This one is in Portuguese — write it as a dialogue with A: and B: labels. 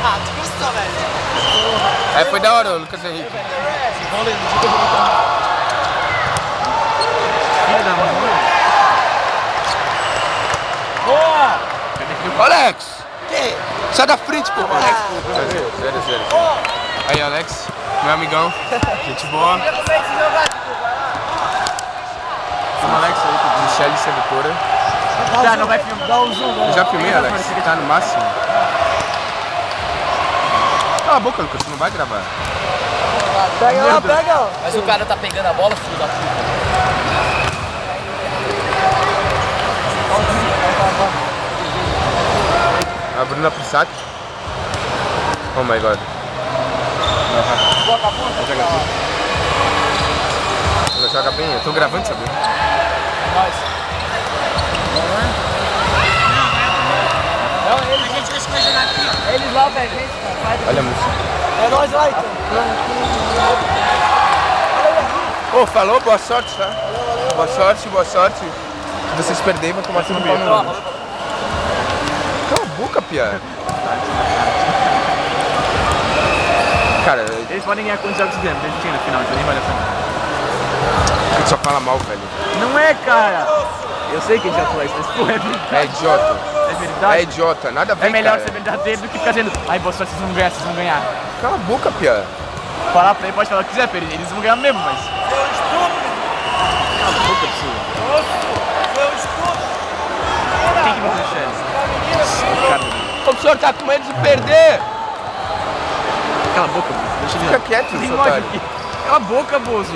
A: Ah, tu gostou, velho?
B: É, foi da hora, Lucas Henrique.
A: Boa!
B: Alex!
A: Que?
B: Sai da frente, pô! Alex, sério. Aí, Alex, meu amigão, gente boa. Chama Alex aí, Michele Sedutora.
A: Tá, não vai filmar. Dá um zoom,
B: Eu já filmei, Alex, tá no máximo. Cala a boca, Lucas, você não vai gravar.
A: Pega lá, pega!
C: Mas o cara tá pegando a bola, filho da puta.
B: A Bruna Pissac. Oh my god. Ela joga bem, eu tô gravando, sabe?
A: A gente acha que vai jogar aqui. Eles lá, velho, gente, cara.
B: Olha a música.
A: É nóis lá, então.
B: Ô, falou, boa sorte, tá? Boa sorte. Se vocês perderem, vão tomar tudo no pau no olho. Cala a boca, pia. Cara,
D: Eles podem ganhar quantos jogos ganham, a gente tinha no final, então nem vale a pena.
B: a gente só fala mal, velho.
D: Não é, cara! Eu sei que a gente já falou isso, mas pô, é verdade.
B: É idiota.
D: É verdade.
B: É idiota, nada a ver,
D: É melhor
B: cara.
D: ser verdadeiro do que ficar dizendo, ai, boa sorte, vocês vão ganhar,
B: Cala a boca, pia.
D: Falar pra ele, pode falar o que quiser, Pedro, eles vão ganhar mesmo, mas... Cala a boca, pessoa. Quem que vai fazer chance?
B: O senhor tá com medo de perder.
D: Cala a boca, deixa ele...
B: Fica quieto,
D: Tem
B: seu
D: ódio
B: otário.
D: aqui. Cala a boca, bozo.